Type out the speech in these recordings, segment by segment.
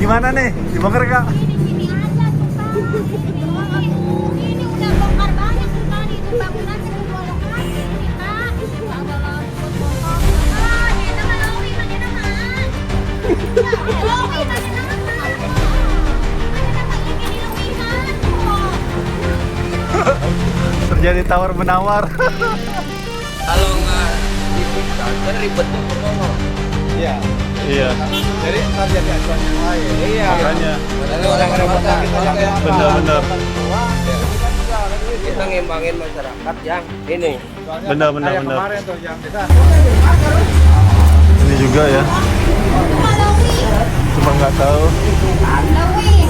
Gimana nih? Dibongkar kak? Ini aja tuh Pak. Ini udah bongkar banyak tuh tadi itu bangunan dua lokasi kita. Ada lampu bongkar. Ah, ini nama Lowi, mana nama? Lowi, mana nama? Mana nama ini Lowihan? Terjadi tawar menawar. Kalau nggak dipikir kan ribet tuh pokoknya. Iya. Iya. Jadi ntar jadi acuan yang lain. Iya. Makanya. Padahal orang Kita yang Bener-bener. kita ngembangin masyarakat yang ini. Bener. Kemarin tuh yang kita Ini juga ya. Nama Lowi. Cuma nggak tahu. Lowi.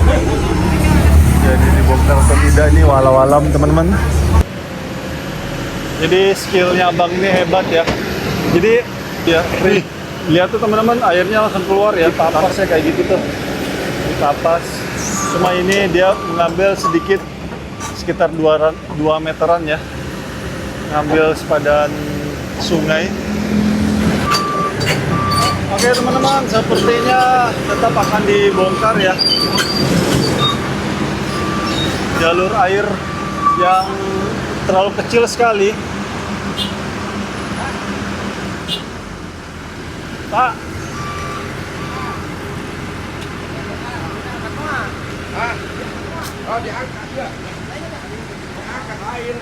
Jadi dibongkar atau tidak nih walau-alam teman-teman. Jadi skillnya abang ini hebat ya. Jadi ya lihat tuh teman-teman, airnya langsung keluar ya. Tapasnya kayak gitu tuh. Tapas. Cuma ini dia mengambil sedikit sekitar 2 meteran ya. Ngambil sepadan sungai. Oke teman-teman, sepertinya tetap akan dibongkar ya. Jalur air yang terlalu kecil sekali. Pak, oh diangkat ya. Diangkat lain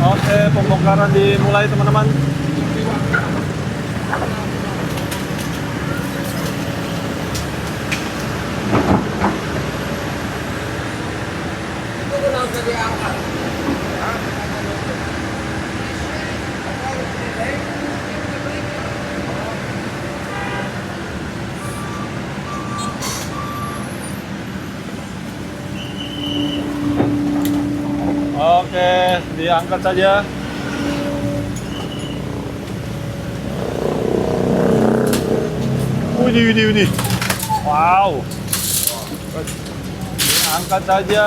oke, pembongkaran dimulai teman-teman. Itu kenapa usah diangkat? Oke, diangkat saja. Widih. Wow. Diangkat saja.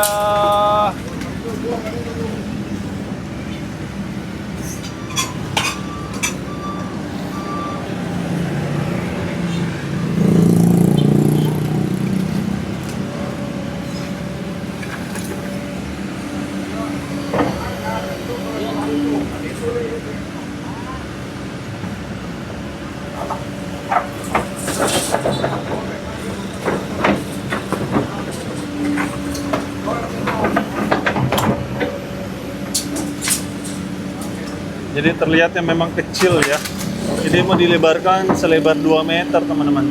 Jadi terlihatnya memang kecil ya. Jadi mau dilebarkan selebar 2 meter teman-teman.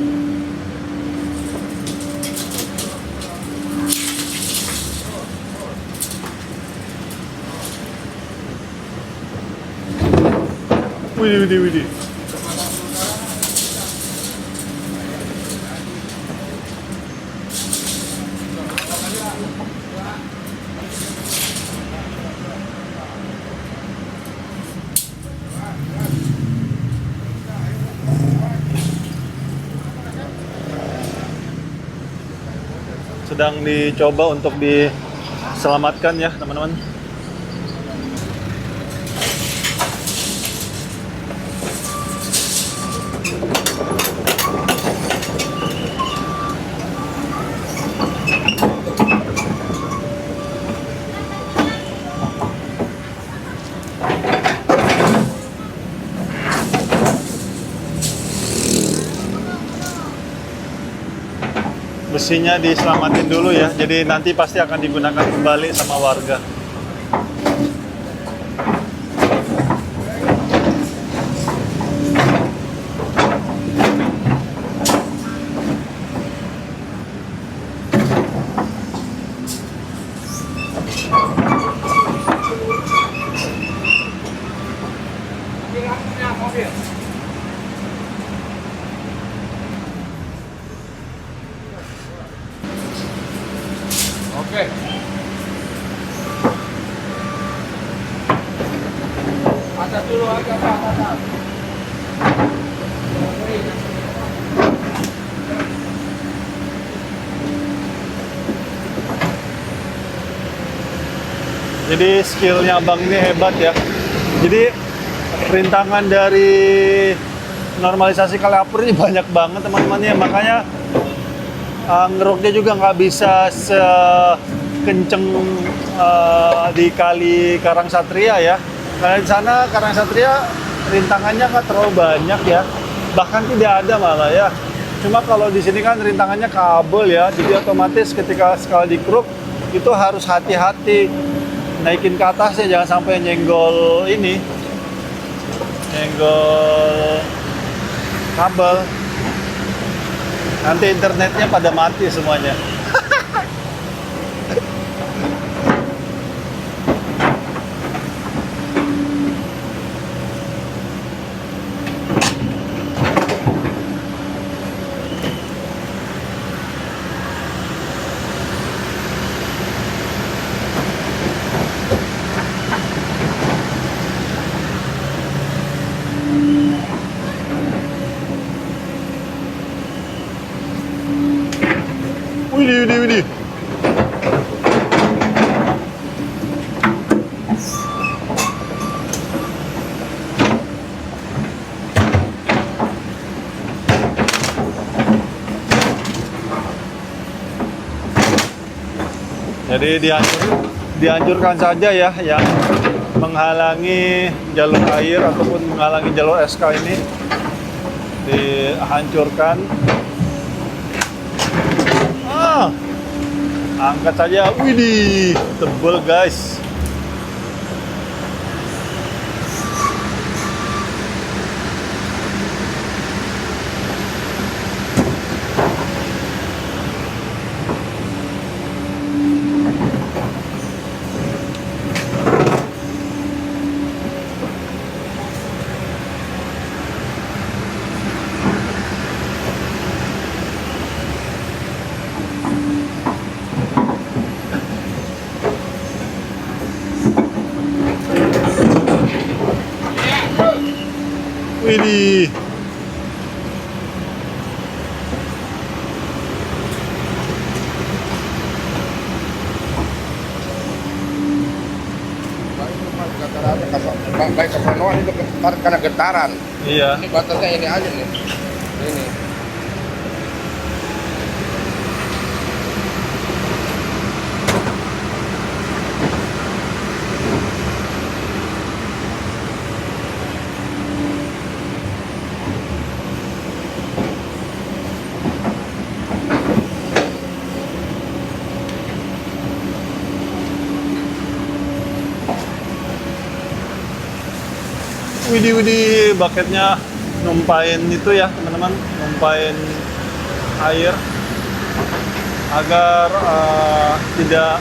Widih. Sedang dicoba untuk diselamatkan ya teman-teman. Besinya diselamatin dulu ya, jadi nanti pasti akan digunakan kembali sama warga. Oke. Atas dulu aja Pak, atas. Jadi skillnya abang ini hebat ya. Jadi rintangan dari normalisasi kali upper ini banyak banget teman-teman ya. Makanya ngeroknya juga nggak bisa sekenceng di kali Karangsatria ya. Karena di sana Karangsatria rintangannya nggak terlalu banyak ya. Bahkan tidak ada malah ya. Cuma kalau di sini kan rintangannya kabel ya. Jadi otomatis ketika sekali dikeruk itu harus hati-hati naikin ke atas ya, jangan sampai nyenggol ini, nyenggol kabel. Nanti internetnya pada mati semuanya. Widih. Jadi dihancurkan saja ya yang menghalangi jalur air ataupun menghalangi jalur SK ini, dihancurkan. Angkat saja, widih, tebel guys. Widih. Baik kepenuhan itu karena getaran. Iya. Ini batasnya ini aja nih. Ini. Widih, bucketnya numpain itu ya teman-teman, numpain air agar tidak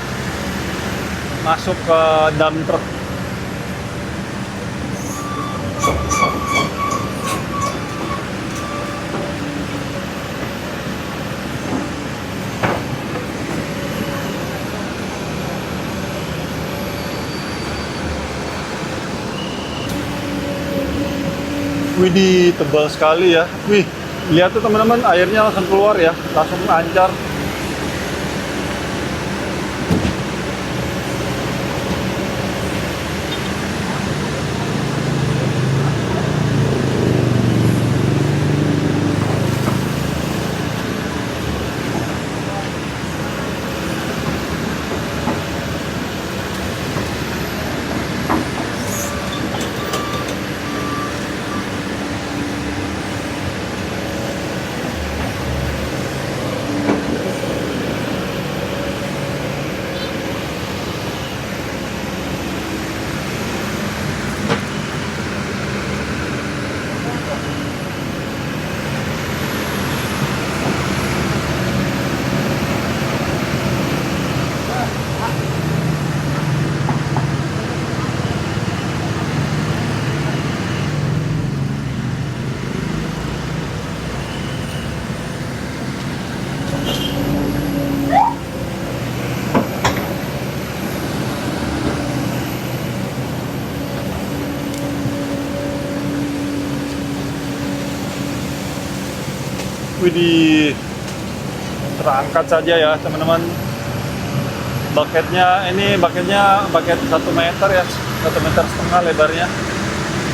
masuk ke dump truck. Widih, tebal sekali ya. Wih, lihat tuh teman-teman, airnya langsung keluar ya, langsung lancar. Widih, terangkat saja ya teman-teman Baketnya baket 1 meter ya, 1,5 meter lebarnya.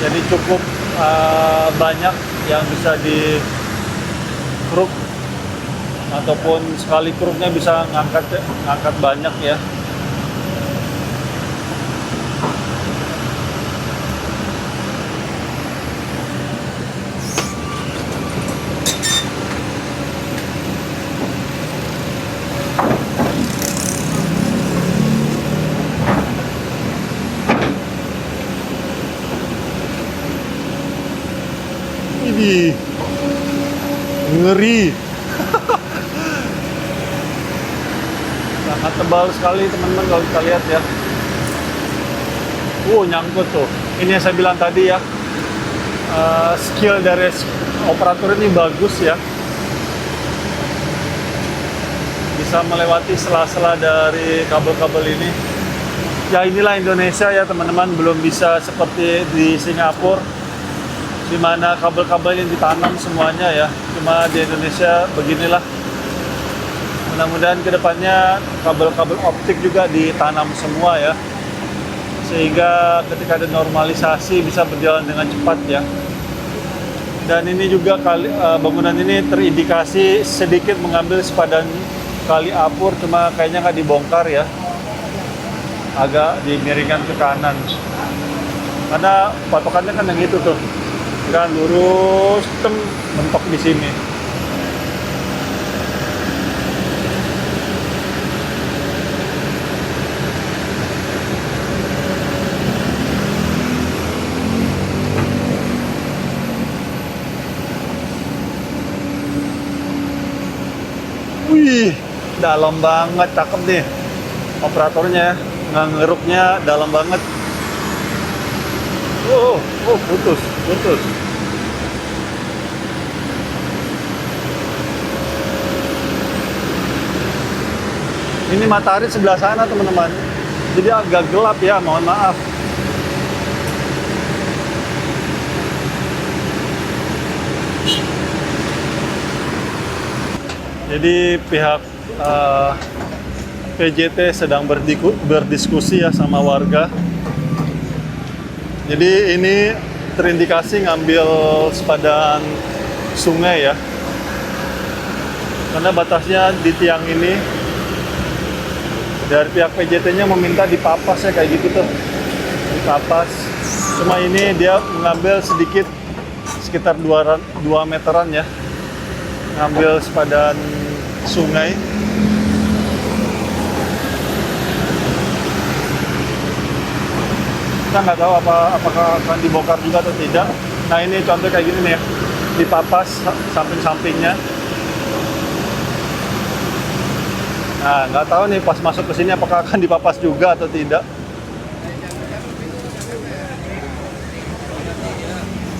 Jadi cukup banyak yang bisa di kruk, ataupun sekali kruknya bisa ngangkat banyak ya. Ini ngeri. Sangat tebal sekali teman-teman kalau kita lihat ya. Nyangkut tuh. Ini yang saya bilang tadi ya. Skill dari operator ini bagus ya. Bisa melewati sela-sela dari kabel-kabel ini. Ya inilah Indonesia ya teman-teman, belum bisa seperti di Singapura, di mana kabel-kabel yang ditanam semuanya ya. Cuma di Indonesia beginilah. Mudah-mudahan kedepannya kabel-kabel optik juga ditanam semua ya, sehingga ketika ada normalisasi bisa berjalan dengan cepat ya. Dan ini juga bangunan ini terindikasi sedikit mengambil sepadan Kali Apur, cuma kayaknya nggak dibongkar ya, agak dimiringkan ke kanan karena patokannya kan yang itu tuh kan, lurus mentok di sini. Wih, dalam banget, cakep nih operatornya, ngeruknya dalam banget. Putus. Ini matahari sebelah sana teman-teman, jadi agak gelap ya, mohon maaf. Jadi pihak PJT sedang berdiskusi ya sama warga. Jadi ini terindikasi ngambil sepadan sungai ya, karena batasnya di tiang ini. Dari pihak PJT-nya meminta dipapas ya, kayak gitu tuh, dipapas. Cuma ini dia mengambil sedikit, sekitar 2 meteran ya, ngambil sepadan sungai. Kita nggak tahu apakah akan dibongkar juga atau tidak. Nah ini contoh kayak gini nih ya, dipapas samping-sampingnya. Nah nggak tahu nih pas masuk ke sini apakah akan dipapas juga atau tidak.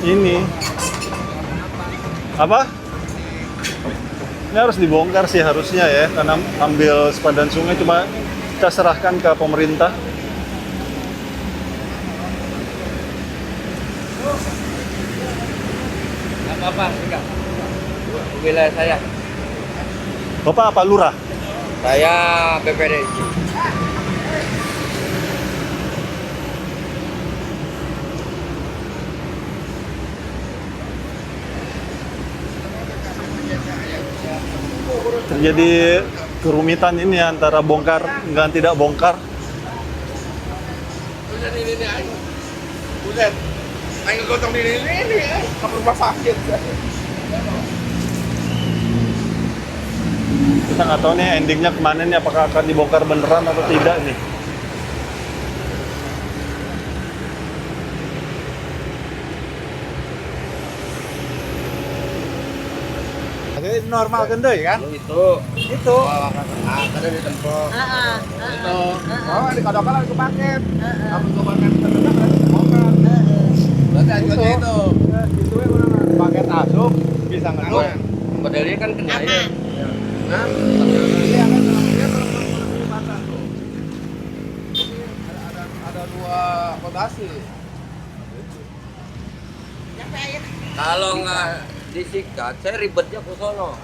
Ini apa? Ini harus dibongkar sih harusnya ya, karena ambil sepadan sungai, cuma kita serahkan ke pemerintah. Nggak apa-apa, enggak. Wilayah saya. Bapak apa, lurah? Saya BPD. Terjadi kerumitan ini antara bongkar dan tidak bongkar. Udah ini aing. Udah. Aing gotong ini ke rumah sakit. Kita nggak tahu nih endingnya kemana nih, apakah akan dibongkar beneran atau tidak nih. Jadi normal gendeng kan? Itu. Ada di tempat. Heeh. Oh, di kodokan lagi kepaket. Kamu coba kan bongkar. Berarti aja itu. Itu ya mana paket asup bisa ngeduk. Modelnya kan kena ya. Nah, Iya kan dia ada 2 fondasi. Kalau nggak disikat, saya ribetnya ke sono.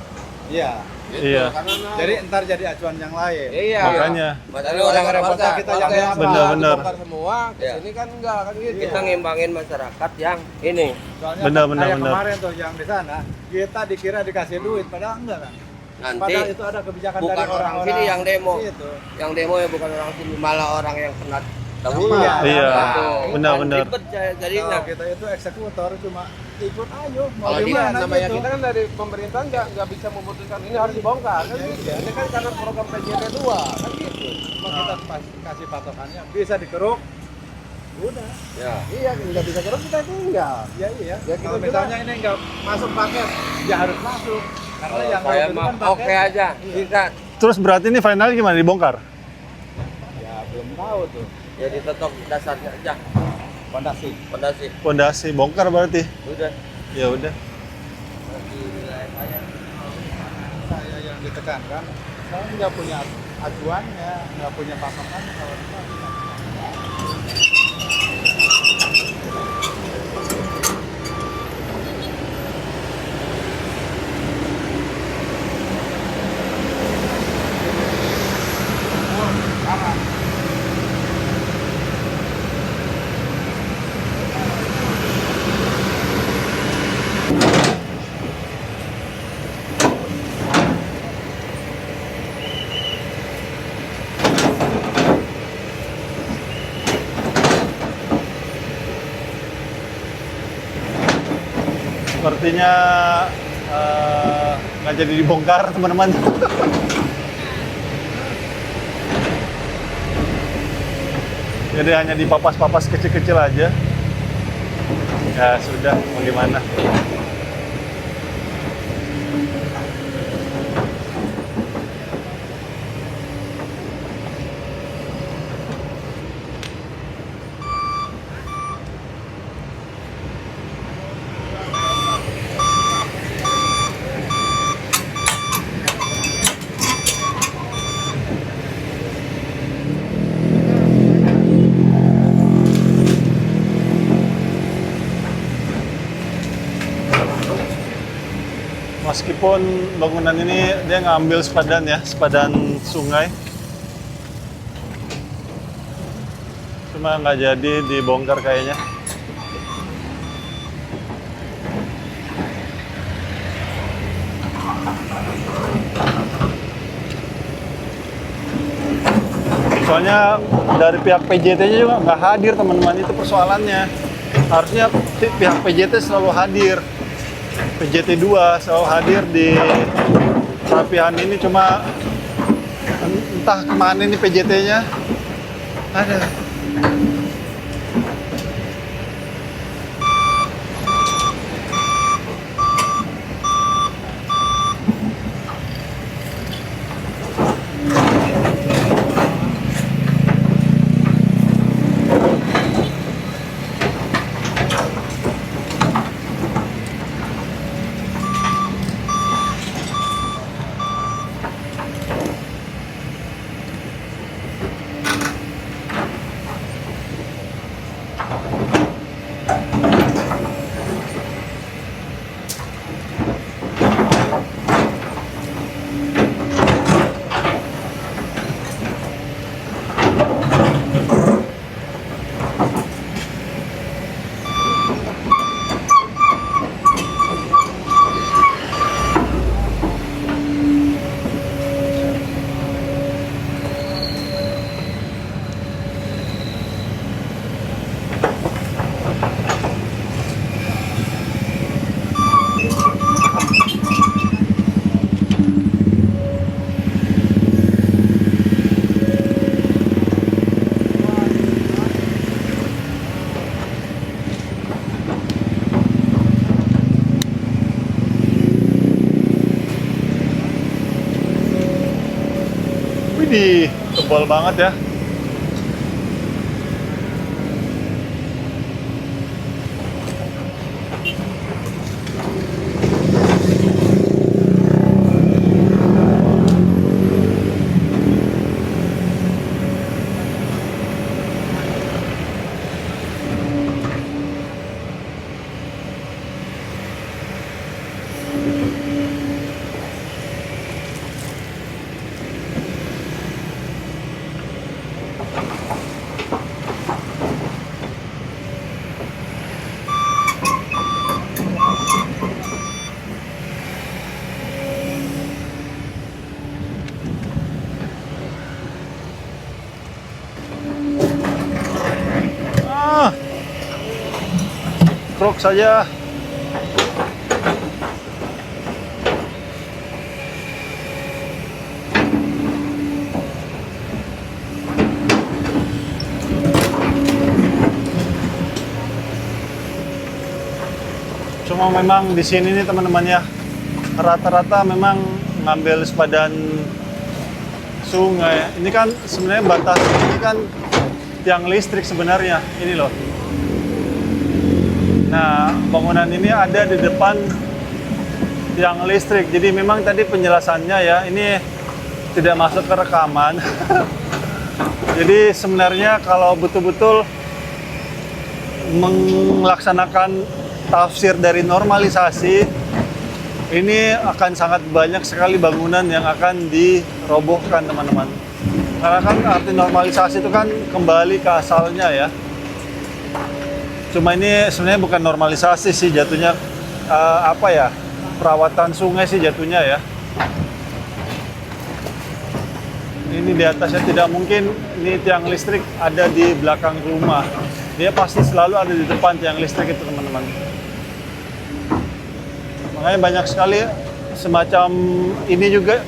Iya. Iya. Karena Jadi ntar jadi acuan yang lain. iya. Makanya. Jadi orang warga repotnya kita yang warga ngapa? Bener-bener. dibongkar semua, Iya. kesini kan enggak kan gitu. Kita ngimbangin masyarakat yang ini. Soalnya Bener, kayak bener. kemarin tuh yang di sana, kita dikira dikasih duit, padahal enggak kan? Nanti Padahal itu ada kebijakan bukan dari orang orang-orang sini yang demo. Itu. Yang demo ya bukan orang sini, malah orang yang kena dahulu. Iya. Iya. Tuh, Benar-benar. kan ribet jadi Nah, kita itu eksekutor cuma ikut ayo mau Kalau gimana namanya gitu. kita kan dari pemerintahan nggak bisa memutuskan ini harus dibongkar kan gitu. Ini kan karena program PJT 2 kan gitu. Cuma kita kasih patokannya bisa dikeruk. Udah. Ya. Iya, nggak bisa kerja kita tinggal. Iya iya. Ya, kita Kalau misalnya ini enggak masuk paket, ya harus masuk. Karena Kalau yang saya itu mah kan paket. oke aja. Bisa. Terus berarti ini final gimana dibongkar? Ya belum tahu tuh. Jadi tetap dasarnya aja. Fondasi. Fondasi. Pondasi bongkar berarti. Udah. Ya udah. Di wilayah saya. Saya yang ditekankan, saya nggak punya acuannya, nggak punya patokan kalau kita. Sepertinya nggak jadi dibongkar teman-teman. Jadi hanya dipapas-papas kecil-kecil aja. Ya sudah, mau gimana? Meskipun bangunan ini dia ngambil sepadan ya, sepadan sungai. Cuma nggak jadi dibongkar kayaknya. Soalnya dari pihak PJT-nya juga nggak hadir teman-teman, itu persoalannya. Harusnya pihak PJT selalu hadir. PJT 2 selalu hadir di perapihan ini, cuma entah kemana ini PJT-nya. Ada. Widih, tebal banget ya. Krok saja. Cuma memang di sini nih teman-teman ya, rata-rata memang ngambil sepadan sungai. Ini kan sebenarnya batas ini kan tiang listrik sebenarnya, ini loh. Nah, bangunan ini ada di depan tiang listrik. Jadi memang tadi penjelasannya ya, ini tidak masuk ke rekaman. Jadi sebenarnya kalau betul-betul melaksanakan tafsir dari normalisasi, ini akan sangat banyak sekali bangunan yang akan dirobohkan, teman-teman. Karena kan arti normalisasi itu kan kembali ke asalnya ya. Cuma ini sebenarnya bukan normalisasi sih jatuhnya, apa ya, perawatan sungai sih jatuhnya ya. Ini di atasnya tidak mungkin ini tiang listrik ada di belakang rumah. Dia pasti selalu ada di depan tiang listrik itu, teman-teman. Makanya banyak sekali semacam ini juga,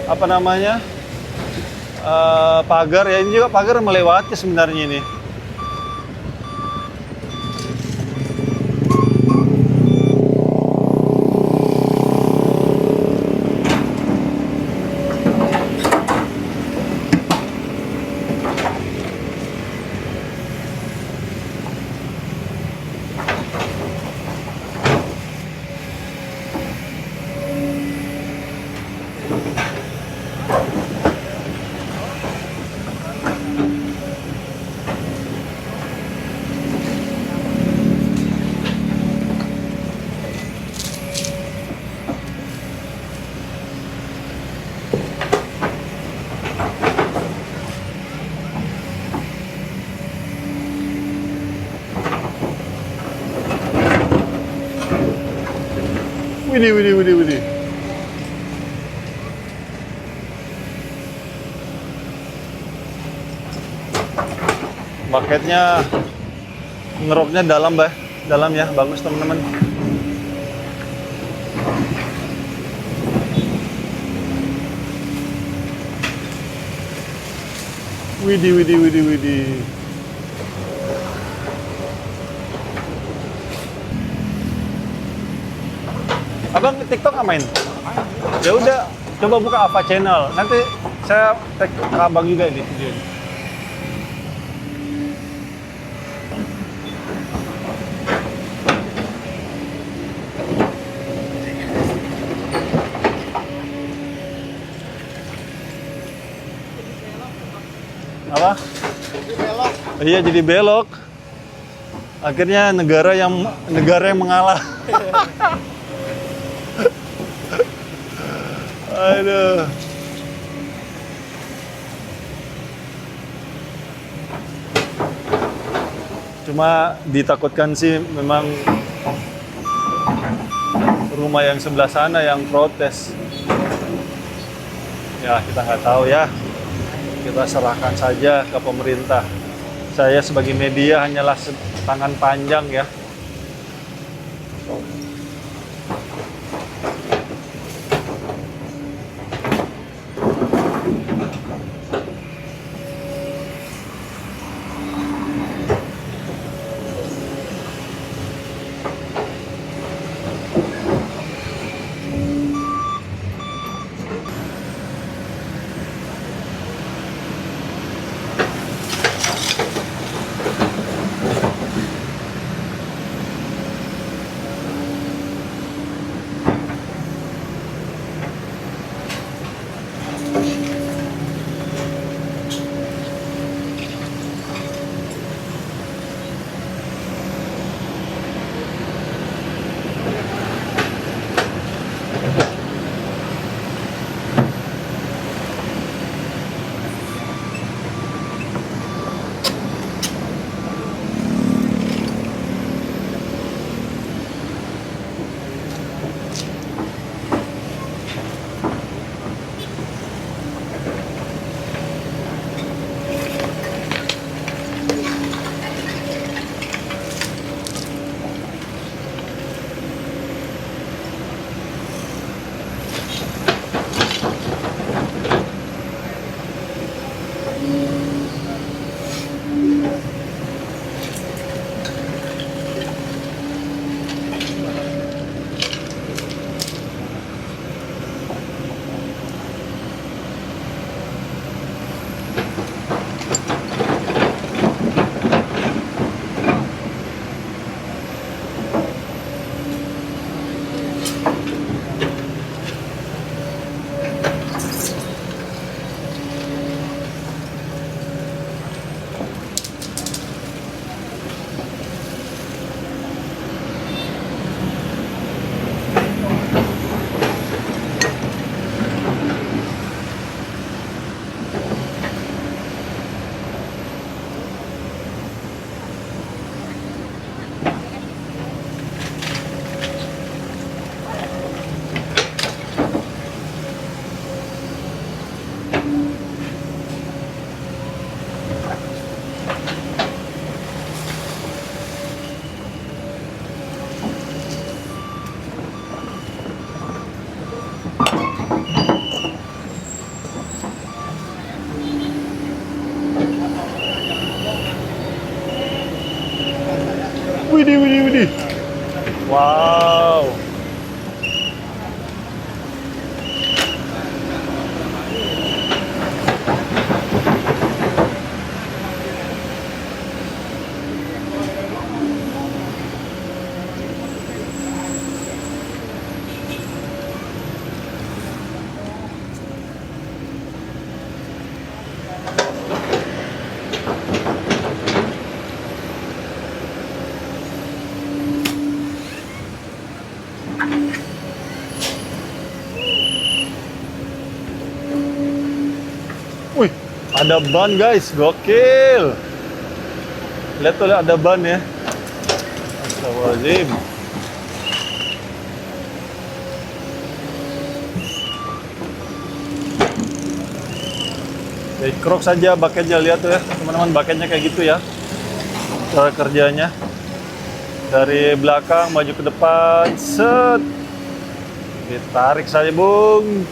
apa namanya, pagar ya. Ini juga pagar melewati sebenarnya ini. Widih. Paketnya ngeroknya dalam, bah. Dalam ya, bagus teman-teman. Widih. Abang TikTok nggak main? Ya udah, coba buka Ava Channel. Nanti saya tag ke abang juga di video ini. Apa? Iya, jadi belok. Akhirnya negara yang mengalah. Aduh. Cuma ditakutkan sih memang rumah yang sebelah sana yang protes. Ya, kita nggak tahu ya. Kita serahkan saja ke pemerintah. Saya sebagai media hanyalah tangan panjang ya. Widih, widih, widih. Wow. Wih, ada ban guys, gokil. Lihat tuh, ada ban ya. Astagfirullahaladzim. Dari krok saja baketnya, lihat tuh ya teman-teman, baketnya kayak gitu ya cara kerjanya. Dari belakang maju ke depan, set, ditarik saja bung.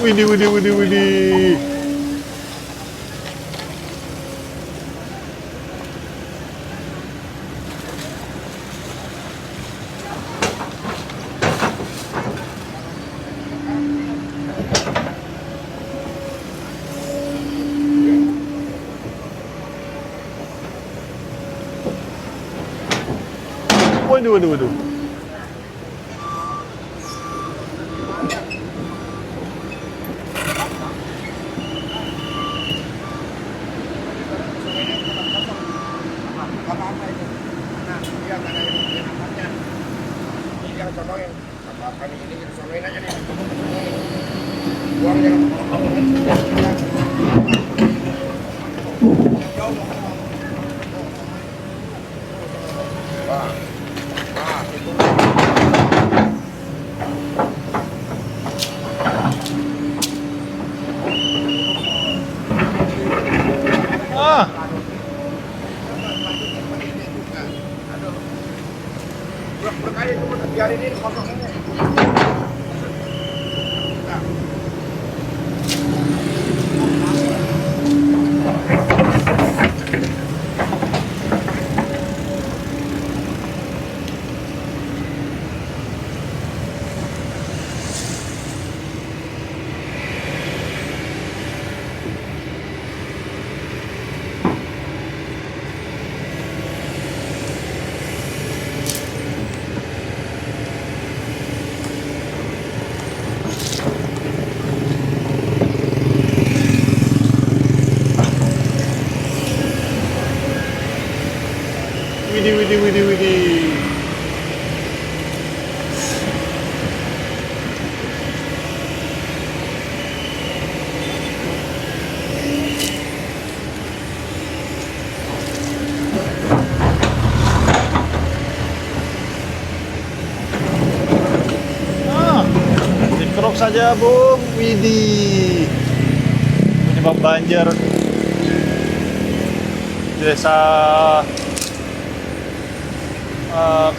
Widih, widih, widih, widih. Waduh, waduh, waduh. Apa-apa itu. Nah, dia nggak ada yang nampaknya. Ini yang contohin. Apa-apa nih, ini disamain aja nih. Buangnya. Wah. Nah, itu. Ah, Blok-blok aja cuma biarin ini kosong aja. Nah. widih, widih, widih, widih. Dikerok saja, Bung. Widih. Penyebab banjir desa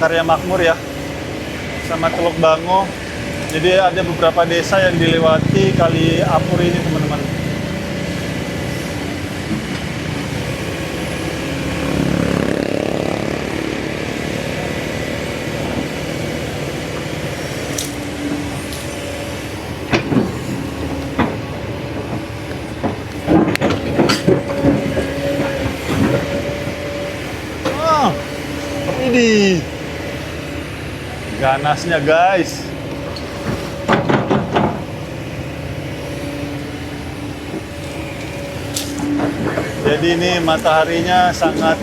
Karya Makmur ya, sama Teluk Bango. Jadi ada beberapa desa yang dilewati kali Apur ini, teman-teman. Ini ganasnya, guys. Jadi ini mataharinya sangat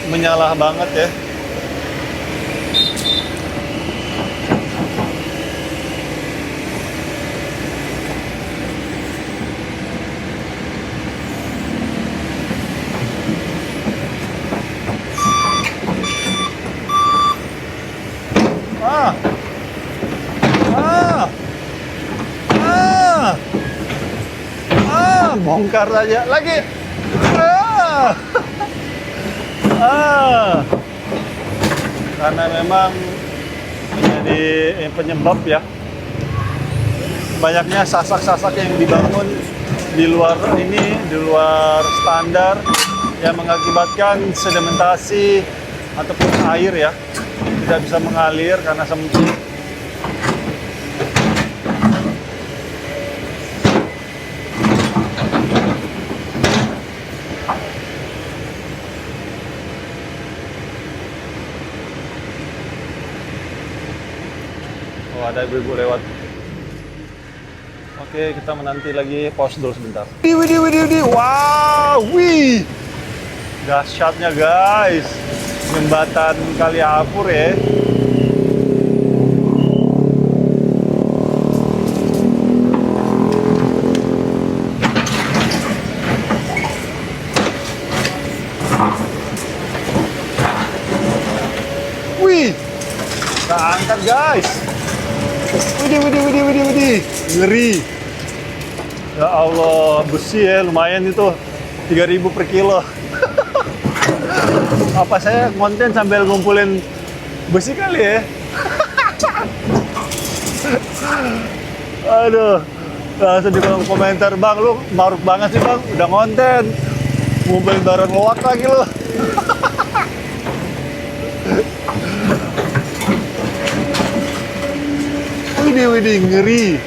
menyala banget ya. Ah. Ah. Ah. Ah, bongkar saja. Lagi. Ah. Ah. Karena memang menjadi penyebab ya. Banyaknya sasak-sasak yang dibangun di luar standar yang mengakibatkan sedimentasi ataupun air ya tidak bisa mengalir karena sempit. Oh, ada ibu-ibu lewat. Oke, kita menanti lagi, pause dulu sebentar. Widih. Wow, wih. Dahsyatnya guys. Jembatan Kali Apur ya. Wih. Kita angkat guys. Widih. Ngeri. Ya Allah, besi ya, lumayan itu 3.000 per kilo. Apa saya konten sambil ngumpulin besi kali ya? Aduh, langsung di kolom komentar, Bang, lu maruk banget sih Bang, udah konten. Ngumpulin barang loak lagi lu. Widih, ngeri.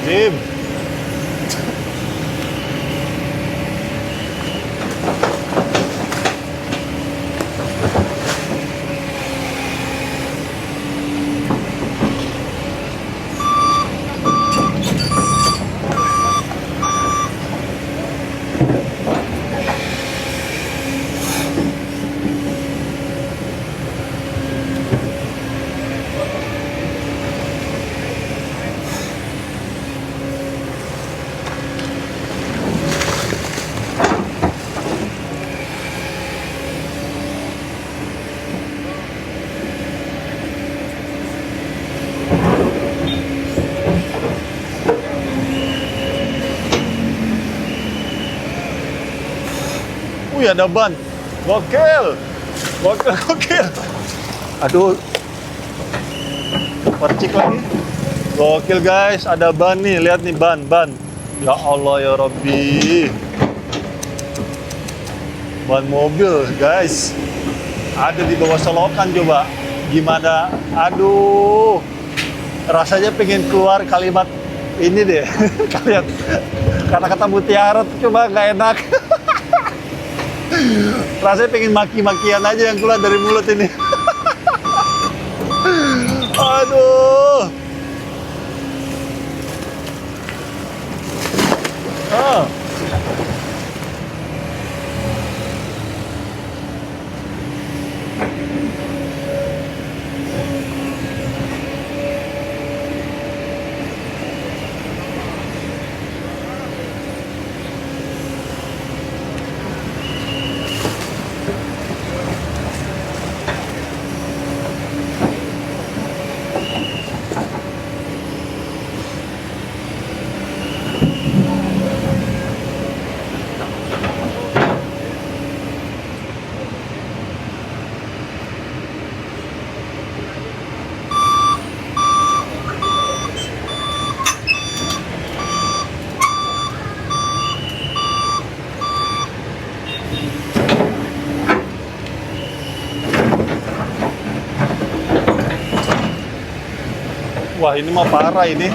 Astagfirullahaladzim. Wih, ada ban. Gokil. Aduh. Percik lagi. Gokil guys, ada ban nih. Lihat nih ban. Ya Allah ya Rabbi. ban mobil, guys. Ada di bawah selokan coba. Gimana? Aduh. Rasanya pengen keluar kalimat ini deh. Kalian kata-kata mutiara tuh coba nggak enak. Rasanya pengen maki-makian aja yang keluar dari mulut ini. Aduh. Ah. Wah, ini mah parah ini.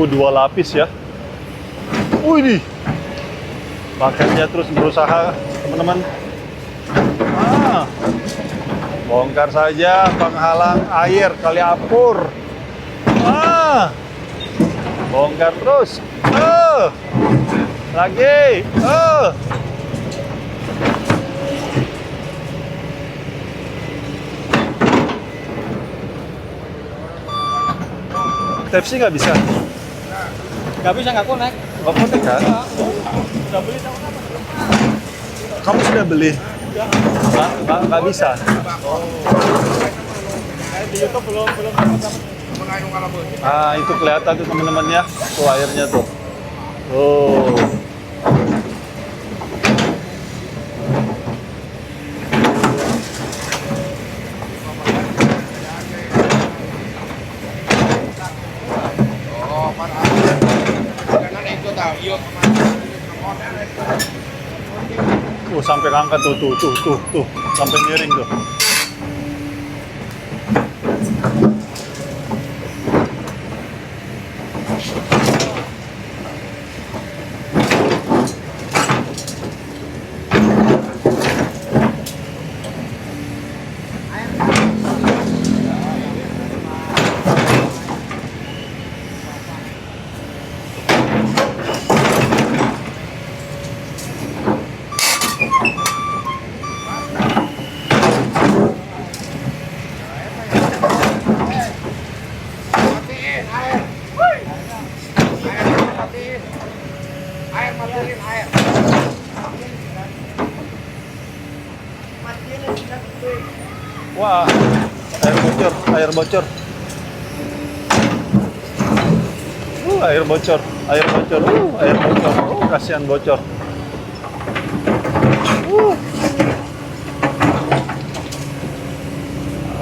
Dua lapis ya. Wih, paketnya terus berusaha teman-teman. Bongkar saja penghalang air kali apur. Bongkar terus. Lagi. Type-C nggak bisa. Nggak bisa, nggak connect. Nggak kontak kan? Udah beli tahun apa? Kamu sudah beli? Nggak bisa. Di YouTube belum dapat. Itu kelihatan tuh teman-teman ya. Tuh airnya tuh. Oh. Sampai angkat tuh, sampai miring tuh. Wah, air bocor. Air bocor. Kasihan bocor.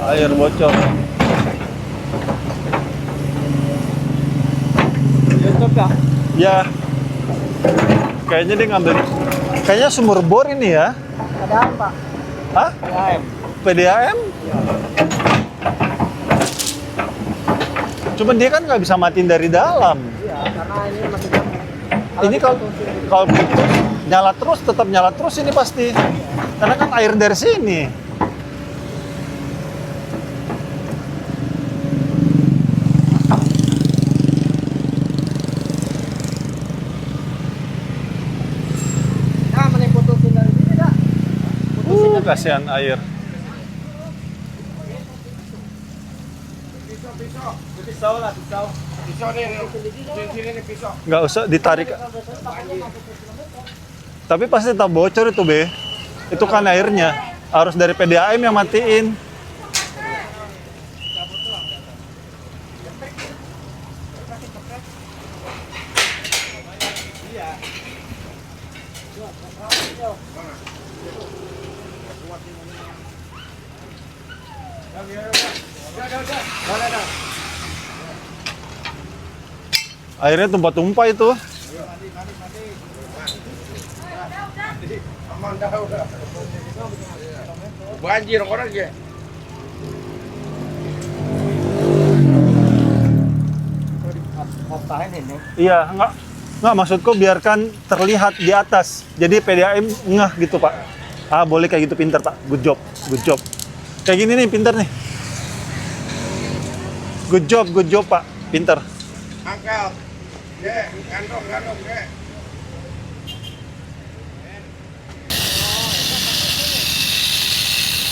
Air bocor. YouTube ya? Ya. Kayaknya dia ngambil. Kayaknya sumur bor ini ya. Ada apa? Hah? PDAM. PDAM? Cuman dia kan nggak bisa matiin dari dalam. Iya. karena ini masih gampang. Ini kalau putus nyala terus, tetap nyala terus ini pasti. Karena kan air dari sini. Nah, mending putusin dari sini dah. Kasihan air. Pisau nih, sini nih pisau. Nggak usah ditarik. Tapi pasti tak bocor itu, Be. Itu kan airnya. Harus dari PDAM yang matiin. Airnya tumpah-tumpah itu. Aman dah udah. Banjir orang ya. Iya, nggak maksudku biarkan terlihat di atas. Jadi PDAM ngeh gitu, Pak. Ah, boleh kayak gitu, pinter, Pak. Good job, good job. Kayak gini nih, pinter nih. Good job, Pak. Pinter. Angkat. Ya, gandong, ya.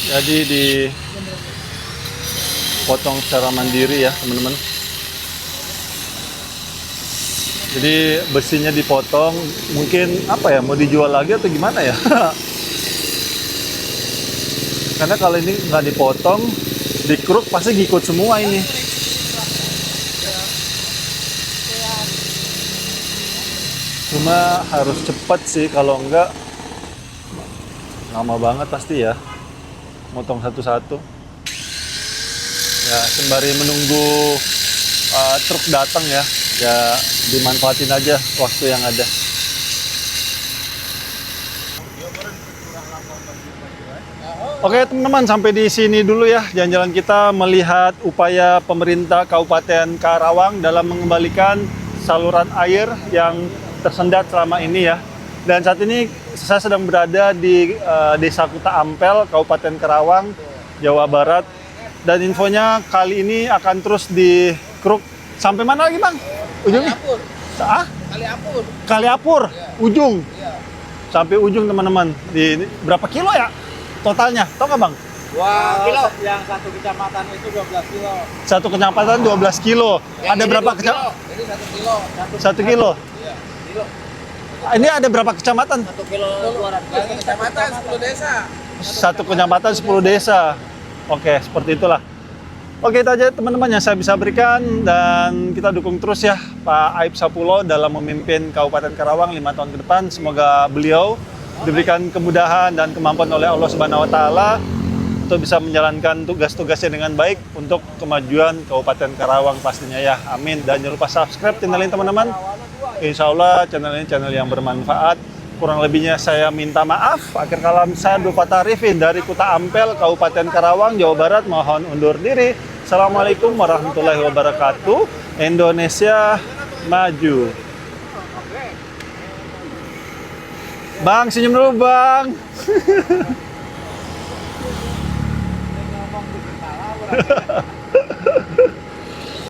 Jadi dipotong secara mandiri ya, teman-teman. Jadi besinya dipotong, mungkin apa ya, mau dijual lagi atau gimana ya? Karena kalau ini nggak dipotong, dikeruk pasti ngikut semua ini. Cuma harus cepat sih, kalau enggak lama banget pasti ya. Motong satu-satu. Ya, sembari menunggu truk datang ya. Ya, dimanfaatin aja waktu yang ada. Oke teman-teman, sampai di sini dulu ya jalan-jalan kita melihat upaya pemerintah Kabupaten Karawang dalam mengembalikan saluran air yang tersendat selama ini ya. Dan saat ini saya sedang berada di Desa Kuta Ampel, Kabupaten Karawang, Jawa Barat. Dan infonya kali ini akan terus dikeruk sampai mana lagi, Bang? Ujungnya? Kaliapur. Kaliapur, ujung. Iya. Sampai ujung teman-teman. Di berapa kilo ya totalnya? Tahu nggak, Bang? 2 kilo. Yang satu kecamatan itu 12 kilo. Satu kecamatan 12 kilo. Ada berapa kecamatan? Ini 1 kilo. 1 kilo. Iya, kilo. Ini ada berapa kecamatan? 1 kilo 200. Kecamatan 10 desa. Satu kecamatan 10 desa. Oke, seperti itulah. Oke, itu aja teman-teman yang saya bisa berikan, dan kita dukung terus ya Pak Aib Sapulo dalam memimpin Kabupaten Karawang 5 tahun ke depan. Semoga beliau diberikan kemudahan dan kemampuan oleh Allah Subhanahu wa taala untuk bisa menjalankan tugas-tugasnya dengan baik untuk kemajuan Kabupaten Karawang pastinya ya. Amin. Dan jangan lupa subscribe channel ini teman-teman. Insya Allah channel ini channel yang bermanfaat. Kurang lebihnya saya minta maaf. Akhir kalam saya Abdul Fattah Arifin dari Kuta Ampel, Kabupaten Karawang, Jawa Barat. Mohon undur diri. Assalamualaikum warahmatullahi wabarakatuh. Indonesia maju. Bang, senyum dulu, Bang.